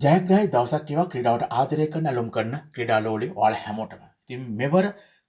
ජයග්‍රහී දවසක් ඒවා ක්‍රීඩාවට ආදරය කරන ඇලුම් කරන ක්‍රීඩාලෝලි ඔයාලා හැමෝටම. ඉතින් මෙවර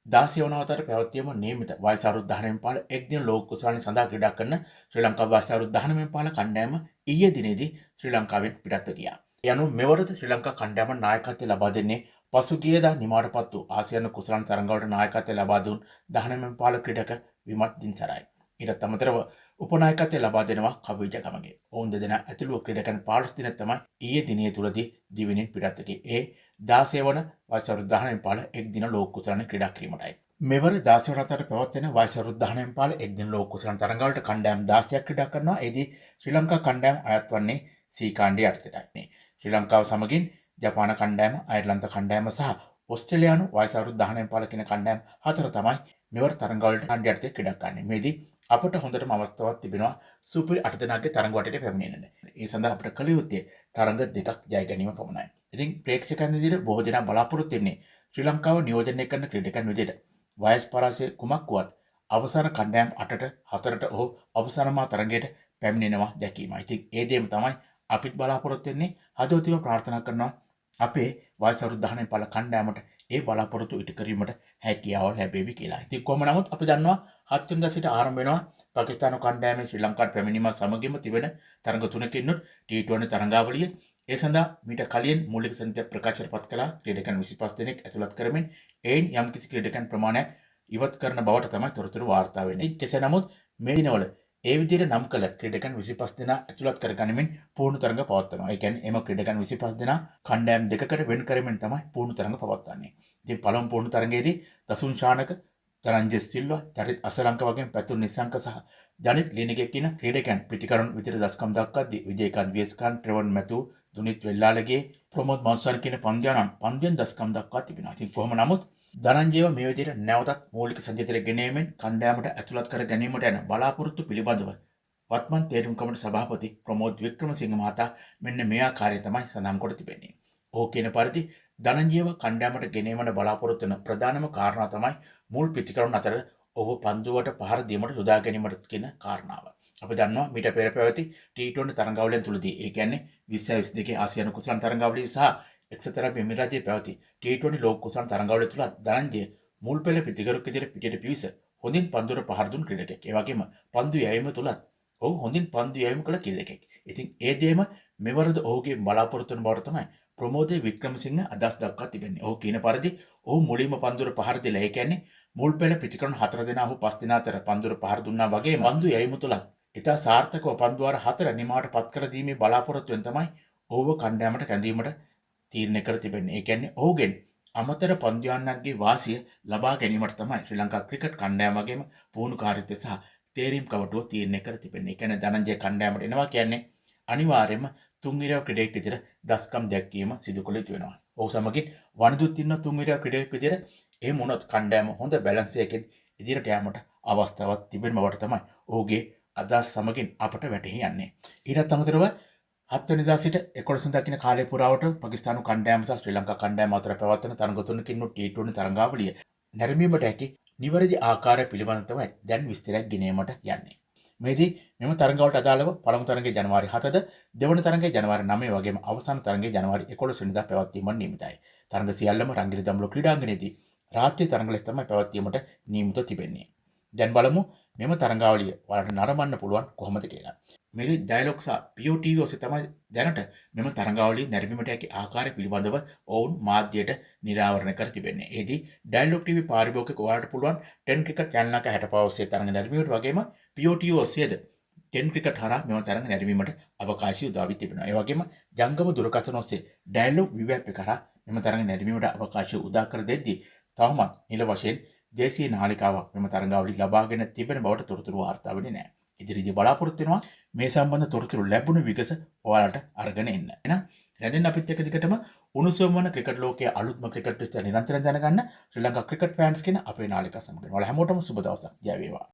16 වන වතාවට පැවැත්වීම නියමිත වයස අවුරුදු 19 පාල එක් දින ලෝක කුසලානි සඳහා ක්‍රීඩා කරන ශ්‍රී ලංකාව වයස අවුරුදු 19 පාල කණ්ඩායම ඊයේ දිනේදී ශ්‍රී ලංකාවෙන් පිටත්ව ගියා. ඒ අනුව මෙවරද ශ්‍රී ලංකා කණ්ඩායම නායකත්වය ලබා දෙන්නේ පසුගියදා නිමාවටපත් වූ ආසියානු කුසලානි තරඟවලට නායකත්වය ලබා දුන් 19 පාල ක්‍රීඩක විමත් දින්සරයි. ඊටත් අමතරව උපනායකත්වය ලබා දෙනවා කවිජ ගමගේ. ඔවුන් දෙදෙනා ඇතුළු ක්‍රීඩකයන් 15 දිනක් තමයි ඊයේ දිනේ තුලදී දිවෙනින් පිටත් ගියේ. ඒ 16 වන වයස අවුරුදු 19 පාල එක් දින ලෝක කුසලානි ක්‍රීඩා කිරීමටයි. මෙවර 16 වන වතාවට පැවැත්වෙන වයස අවුරුදු 19 පාල එක් දින ලෝක කුසලානි තරඟවලට කණ්ඩායම් 16ක් ක්‍රීඩා කරනවා. එෙහිදී ශ්‍රී ලංකා කණ්ඩායම අයත් වන්නේ සී කාණ්ඩයේ යටතේයි. ශ්‍රී ලංකාව සමගින් ජපාන කණ්ඩායම, අයර්ලන්ත කණ්ඩායම සහ ඕස්ට්‍රේලියානු වයස අවුරුදු 19 පාල කියන කණ්ඩායම් හතර තමයි මෙවර තරඟවලට කණ්ඩායම් යටතේ ක්‍රීඩා කරන්නේ. මේදී අපට හොඳටම අවස්ථාවක් තිබෙනවා සුපිරි 8 දෙනාගේ තරඟ වටේට පැමිණෙන්න. ඒ සඳහා අපට කළ යුත්තේ තරඟ දෙකක් ජය ගැනීම පමණයි. ඉතින් ප්‍රේක්ෂකයන් විදිහට බොහෝ දෙනා බලාපොරොත්තු වෙන්නේ ශ්‍රී ලංකාව නියෝජනය කරන ක්‍රීඩකයන් විදිහට වයස් පරාසය කුමක් වුවත් අවසාන කණ්ඩායම් 8ට 4ට හෝ අවසානමා තරඟයට පැමිණෙනවා දැකීමයි. ඉතින් ඒ දෙයම තමයි අපිත් බලාපොරොත්තු වෙන්නේ. හදවතින්ම ප්‍රාර්ථනා කරනවා අපේ වයස අවුරුදු 19 පාල කණ්ඩායමට ඒ බලාපොරොත්තු ඉටු කිරීමට හැකියාව ලැබෙවි කියලා. ඉතින් කොහොම නමුත් අපි දන්නවා 7 වෙනිදා සිට ආරම්භ වෙනවා පාකිස්තාන කණ්ඩායමේ ශ්‍රී ලංකාවට පැමිණීම සමගින්ම තිබෙන තරඟ තුනකින් T20 තරඟාවලිය. ඒ සඳහා මීට කලින් මූලික සමිතිය ප්‍රකාශයටපත් කළා ක්‍රීඩකයන් 25 දෙනෙක් ඇතුළත් කරමින් එයින් යම්කිසි ක්‍රීඩකයන් ප්‍රමාණයක් ඉවත් කරන බවට තමයි තොරතුරු වාර්තා වෙන්නේ. කෙසේ නමුත් මේ දිනවල ඒ විදිහට නම් කළ ක්‍රීඩකයන් 25 දෙනා ඇතුළත් කරගනිමින් පූර්ණ තරඟ පවත්වනවා. ඒ කියන්නේ එම ක්‍රීඩකයන් 25 දෙනා කණ්ඩායම් දෙකකට වෙන් කරමින් තමයි පූර්ණ තරඟ පවත්වන්නේ. ඉතින් පළමු පූර්ණ තරඟයේදී දසුන් ශානක, තරංජිත් සිල්වා, චරිත් අසලංක වගේ පැතුම් නිසංක සහ ජනිත් ලිනිගේ කියන ක්‍රීඩකයන් පිටිකරණ විතර දස්කම් දක්වද්දී විජේකාන්ත් වියස්කාන්ත්, ට්‍රෙවන් මැතු, දුනිත් වෙල්ලාලගේ, ප්‍රමෝද් මන්සාර කියන පන්දියානන් පන්දියෙන් දස්කම් දක්වා තිබෙනවා. ඉතින් කොහොම නමුත් ධනංජයව මේ විදිහට නැවතත් මූලික සංජාතනයට ගෙනීමෙන් කණ්ඩායමට ඇතුළත් කර ගැනීමට යන බලාපොරොත්තු පිළිබඳව වත්මන් තේරුම් කමිටු සභාපති ප්‍රමෝද් වික්‍රමසිංහ මහතා මෙන්න මේ ආකාරයෙන් තමයි සඳහන් කොට තිබෙන්නේ. ඔහු කියන පරිදි ධනංජයව කණ්ඩායමට ගෙනීමට බලාපොරොත්තු වන ප්‍රධානම කාරණා තමයි මුල් පිටිකරුන් අතර ඔහු පන්දුවට පහර දීමට යොදා ගැනීමට කියන කාරණාව. අපි දන්නවා මීට පෙර පැවති T20 තරඟාවලියන් තුලදී ඒ කියන්නේ 2022 ආසියානු කුසලාන තරඟාවලිය සහ එක්සත් අරබ් එමිරාතයේ පැවති T20 ලෝක කුසලාන තරඟාවලිය තුල ධනංජය මුල් පෙළ පිටිකරුවෙක් විදිහට පිටට පිවිස හොඳින් පන්දුවට පහර දුන් ක්‍රීඩකයෙක්. ඒ වගේම පන්දු යැවීම තුලත් ඔහු හොඳින් පන්දු යැවීම කළ ක්‍රීඩකයෙක්. ඉතින් ඒ දෙයම මෙවරද ඔහුගේ බලාපොරොත්තු වන බවට තමයි ප්‍රමෝදේ වික්‍රමසිංහ අදහස් දක්වා තිබෙන්නේ. ඔහු කියන පරිදි ඔහු මුලින්ම පන්දුවට පහර දීලා ඒ කියන්නේ මුල් පෙළ පිටිකරන 4 දෙනා හෝ 5 දෙනා අතර පන්දුවට පහර දුන්නා වගේ පන්දු යැවීම තුලත් ඉතා සාර්ථකව පන්දු වාර 4 නිමාවට පත් කර දීමේ බලාපොරොත්තුවෙන් තමයි ඔහුව කණ්ඩායමට කැඳවීමට තීරණය කර තිබෙන්නේ. ඒ කියන්නේ ඔහුගෙන් අමතර පන්දුයන්නන්ගේ වාසිය ලබා ගැනීමට තමයි ශ්‍රී ලංකා ක්‍රිකට් කණ්ඩායම වගේම පුහුණුකාරීත්වය සහ තේරීම් කවටුව තීරණය කර තිබෙන්නේ. ඒ කියන්නේ ධනංජය කණ්ඩායමට එනවා කියන්නේ අනිවාර්යයෙන්ම තුන්විරව ක්‍රීඩකයෙක් විදිහට දස්කම් දැක්වීම සිදු කළ යුතු වෙනවා. ඔහු සමගින් වනිදුත් ඉන්න තුන්විරව ක්‍රීඩකයෙක් විදිහට එහෙම වුණොත් කණ්ඩායම හොඳ බැලන්ස් එකකින් ඉදිරියට යාමට අවස්ථාවක් තිබෙන බවට තමයි ඔහුගේ අදහස් සමගින් අපට වැටහි යන්නේ. ඊටත් අමතරව 7 වෙනිදා සිට 11 වෙනිදා දක්ින කාලය පුරාවට පාකිස්තානු කණ්ඩායම සහ ශ්‍රී ලංකා කණ්ඩායම අතර පැවැත්වෙන තරඟ තුනකින් T20 තරඟාවලිය නැරඹීමට හැකි නිවැරදි ආකාරය පිළිබඳව තමයි දැන් විස්තරයක් ගෙනීමට යන්නේ. මේදී මෙම තරඟවලට අදාළව පළමු තරඟය ජනවාරි 7ද, දෙවන තරඟය ජනවාරි 9 වගේම අවසාන තරඟය ජනවාරි 11 වෙනිදා පැවැත්වීමට නියමිතයි. තරඟ සියල්ලම රංගිලි දම්ලෝ ක්‍රීඩාංගණයේදී රාත්‍රී තරඟ ලෙස තමයි පැවැත්වීමට නියමිතව තිබෙන්නේ. දැන් බලමු මෙම තරඟාවලිය ඔයාලට නරඹන්න පුළුවන් කොහොමද කියලා. මේ ඩයලොග් සහ POTV ඔස්සේ තමයි දැනට මෙම තරඟාවලිය නැරඹීමට හැකි ආකාරය පිළිබඳව ඔවුන් මාධ්‍යයට නිරාවරණය කර තිබෙන්නේ. එෙහිදී ඩයලොග් TV පාරිභෝගික ඔයාලට පුළුවන් 10 ක්‍රිකට් channel එක 65 ඔස්සේ තරඟ නැරඹීමට වගේම POTV ඔස්සේද 10 ක්‍රිකට් හරහා මෙම තරඟ නැරඹීමට අවකාශය උදා වී තිබෙනවා. ඒ වගේම ජංගම දුරකථන ඔස්සේ ඩයලොග් VV app එක හරහා මෙම තරඟ නැරඹීමට අවකාශය උදා කර දෙද්දී තවමත් නිල වශයෙන් දේශීය නාලිකාවක් මෙම තරඟාවලිය ලබාගෙන තිබෙන බවට තොරතුරු වාර්තා වෙන්නේ නැහැ. ඉදිරියේදී බලාපොරොත්තු වෙනවා මේ සම්බන්ධ තොරතුරු ලැබුණු විගස ඔයාලට අරගෙන එන්න. එහෙනම් රැඳෙන්න අපිත් එක්ක දිගටම උණුසුම් වන ක්‍රිකට් ලෝකයේ අලුත්ම ක්‍රිකට් විස්තර නිරන්තරයෙන් දැනගන්න ශ්‍රී ලංකා ක්‍රිකට් ෆෑන්ස් කියන අපේ නාලිකාව සමග. ඔයාලා හැමෝටම සුබ දවසක්. ජය වේවා.